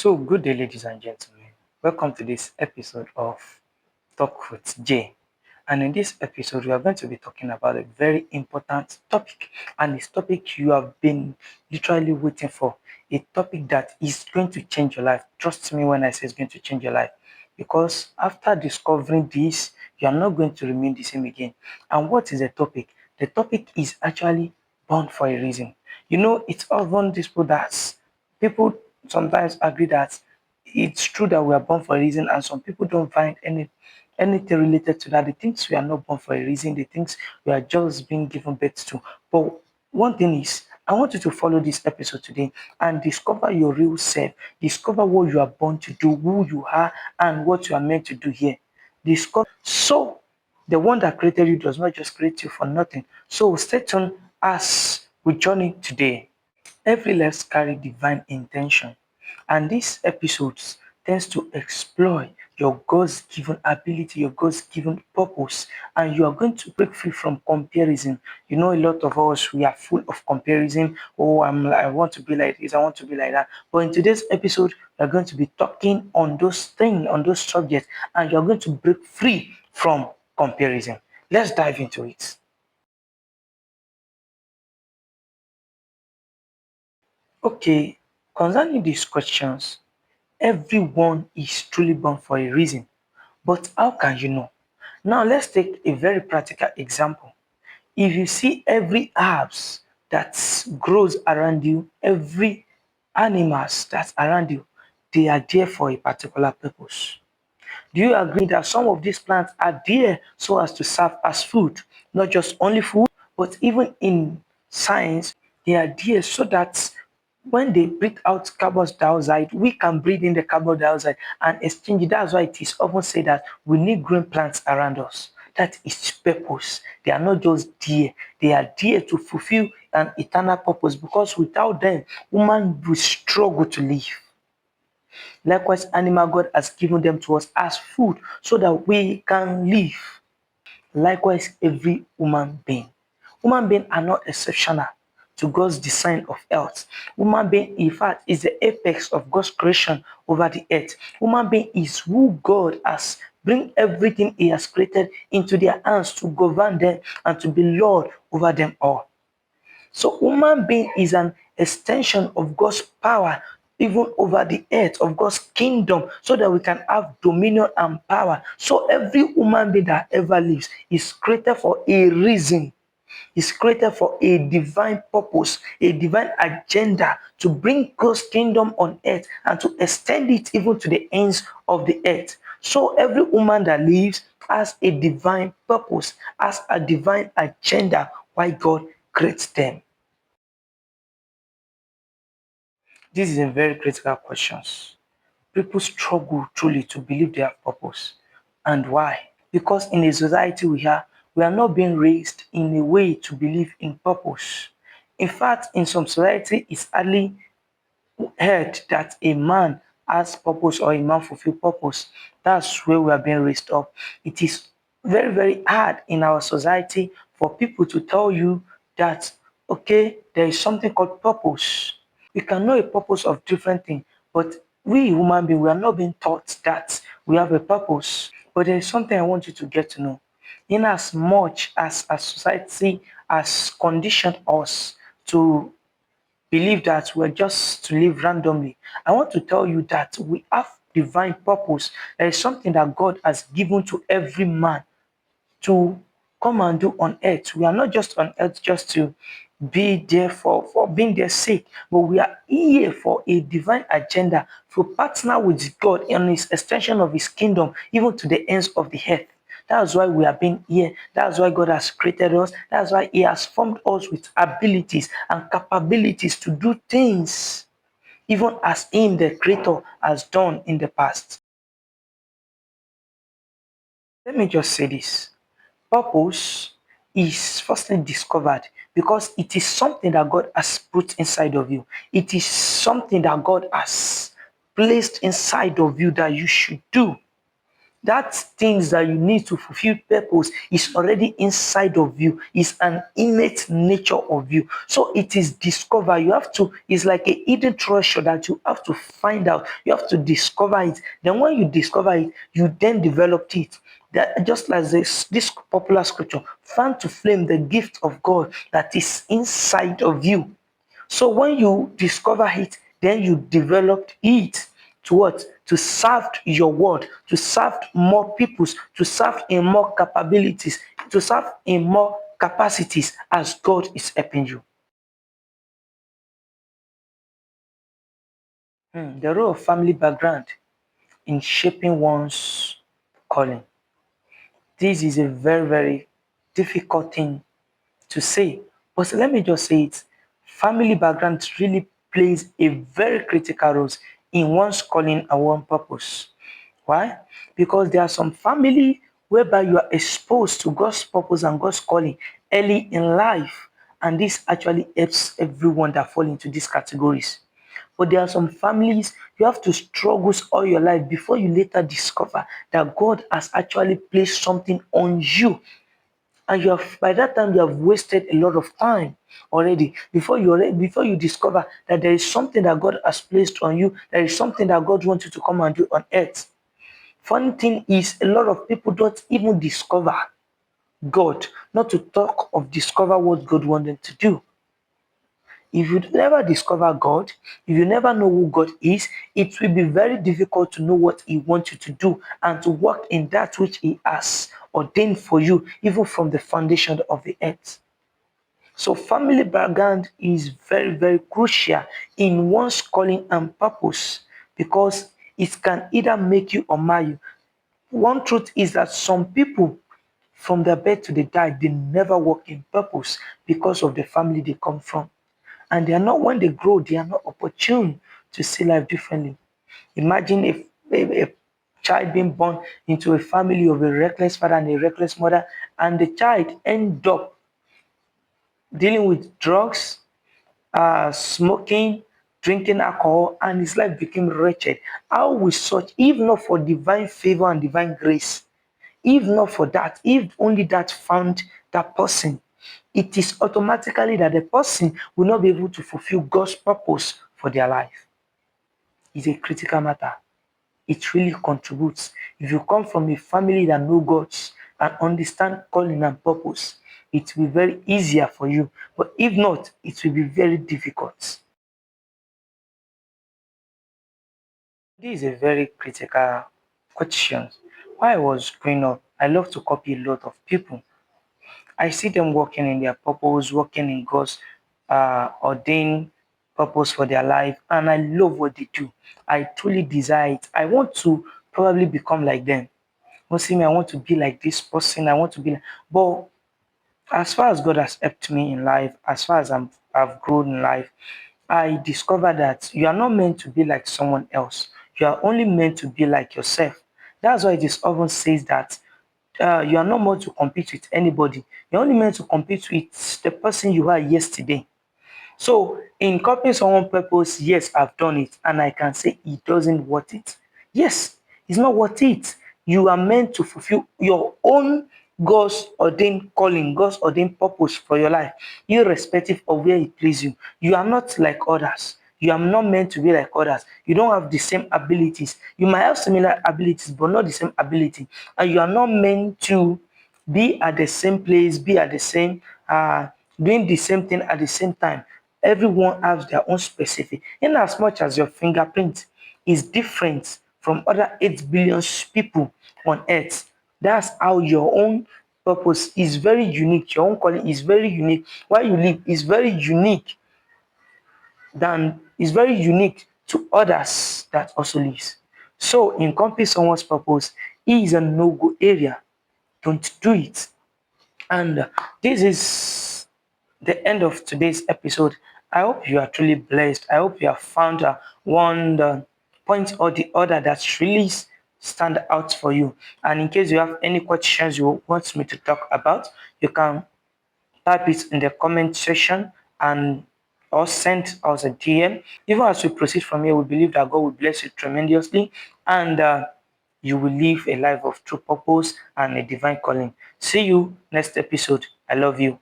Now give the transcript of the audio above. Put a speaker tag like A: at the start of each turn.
A: So, good day, ladies and gentlemen. Welcome to this episode of Talk with Jay. And in this episode, we are going to be talking about a very important topic, and this topic you have been literally waiting for. A topic that is going to change your life. Trust me when I say it's going to change your life. Because after discovering this, you are not going to remain the same again. And what is the topic? The topic is actually born for a reason. It's often dispute that people sometimes agree that it's true that we are born for a reason, and some people don't find anything related to that. They think we are not born for a reason. They think we are just being given birth to. But one thing is, I want you to follow this episode today and discover your real self. Discover what you are born to do, who you are, and what you are meant to do here. Discover. So, the one that created you does not just create you for nothing. So, stay tuned as we journey today. Every life carry divine intention, and these episodes tends to explore your God's given ability, your God's given purpose, and you are going to break free from comparison. A lot of us we are full of comparison. Oh, I want to be like this, I want to be like that. But in today's episode, we are going to be talking on those things, on those subjects, and you are going to break free from comparison. Let's dive into it. Okay, concerning these questions, everyone is truly born for a reason. But how can you know? Now let's take a very practical example. If you see every herbs that grows around you, every animals that's around you, they are there for a particular purpose. Do you agree that some of these plants are there so as to serve as food? Not just only food, but even in science, they are there so that when they breathe out carbon dioxide, we can breathe in the carbon dioxide and exchange it. That's why it is often said that we need green plants around us. That is purpose. They are not just there. They are there to fulfill an eternal purpose, because without them, woman will struggle to live. Likewise, animal God has given them to us as food so that we can live. Likewise, every human being. Human beings are not exceptional to God's design of earth. Human being, in fact, is the apex of God's creation over the earth. Human being is who God has bring everything He has created into their hands to govern them and to be Lord over them all. So human being is an extension of God's power even over the earth, of God's kingdom, so that we can have dominion and power. So every human being that ever lives is created for a reason. Is created for a divine purpose, a divine agenda to bring God's kingdom on earth and to extend it even to the ends of the earth. So every woman that lives has a divine purpose, has a divine agenda why God creates them. This is a very critical question. People struggle truly to believe they have purpose. And why? Because in a society we are not being raised in a way to believe in purpose. In fact, in some society, it's hardly heard that a man has purpose or a man fulfill purpose. That's where we are being raised up. It is very, very hard in our society for people to tell you that, okay, there is something called purpose. We can know a purpose of different things, but we human beings, we are not being taught that we have a purpose. But there is something I want you to get to know. In as much as a society has conditioned us to believe that we're just to live randomly, I want to tell you that we have divine purpose. There is something that God has given to every man to come and do on earth. We are not just on earth just to be there for being their sake, but we are here for a divine agenda to partner with God in His extension of His kingdom, even to the ends of the earth. That's why we have been here. That's why God has created us. That's why He has formed us with abilities and capabilities to do things, even as Him, the Creator, has done in the past. Let me just say this. Purpose is firstly discovered because it is something that God has put inside of you. It is something that God has placed inside of you that you should do. That things that you need to fulfill purpose is already inside of you, is an innate nature of you. So it is discover. You have to, it's like a hidden treasure that you have to find out. You have to discover it. Then when you discover it, you then develop it. That just like this popular scripture, fan to flame the gift of God that is inside of you. So when you discover it, then you developed it to what? To serve your word, to serve more peoples, to serve in more capabilities, to serve in more capacities as God is helping you. The role of family background in shaping one's calling. This is a very, very difficult thing to say. But let me just say it. Family background really plays a very critical role in one's calling and one purpose. Why? Because there are some family whereby you are exposed to God's purpose and God's calling early in life. And this actually helps everyone that fall into these categories. But there are some families you have to struggle all your life before you later discover that God has actually placed something on you, and you have, by that time you have wasted a lot of time already before you discover that there is something that God has placed on you, there is something that God wants you to come and do on earth. Funny thing is, a lot of people don't even discover God, not to talk of discover what God wants them to do. If you never discover God, if you never know who God is, it will be very difficult to know what He wants you to do and to work in that which He has ordained for you, even from the foundation of the earth. So, family background is very, very crucial in one's calling and purpose because it can either make you or mar you. One truth is that some people, from their birth to the die, they never work in purpose because of the family they come from. And they are not, when they grow, they are not opportune to see life differently. Imagine if a child being born into a family of a reckless father and a reckless mother, and the child end up dealing with drugs, smoking, drinking alcohol, and his life became wretched. How will such, if not for divine favor and divine grace, if not for that, if only that found that person, it is automatically that the person will not be able to fulfill God's purpose for their life. It's a critical matter. It really contributes. If you come from a family that know God and understand calling and purpose, it will be very easier for you. But if not, it will be very difficult. This is a very critical question. While I was growing up, I love to copy a lot of people. I see them working in their purpose, working in God's ordained purpose for their life, and I love what they do. I truly desire it. I want to probably become like them. You see me, I want to be like this person. I want to be like, but as far as God has helped me in life, as far as I've grown in life, I discovered that you are not meant to be like someone else. You are only meant to be like yourself. That's why it is often says that you are not meant to compete with anybody. You're only meant to compete with the person you are yesterday. So in copying someone's purpose, yes, I've done it, and I can say it doesn't worth it. Yes, it's not worth it. You are meant to fulfill your own God's ordained calling, God's ordained purpose for your life, irrespective of where it pleases you. You are not like others. You are not meant to be like others. You don't have the same abilities. You might have similar abilities, but not the same ability. And you are not meant to be at the same place, be at the same, doing the same thing at the same time. Everyone has their own specific. In as much as your fingerprint is different from other 8 billion people on earth, that's how your own purpose is very unique. Your own calling is very unique. Why you live is very unique to others that also lives. So in copying someone's purpose is a no-go area. Don't do it. And this is the end of today's episode. I hope you are truly blessed. I hope you have found one point or the other that really stand out for you. And in case you have any questions you want me to talk about, you can type it in the comment section and or send us a DM. Even as we proceed from here, we believe that God will bless you tremendously. And you will live a life of true purpose and a divine calling. See you next episode. I love you.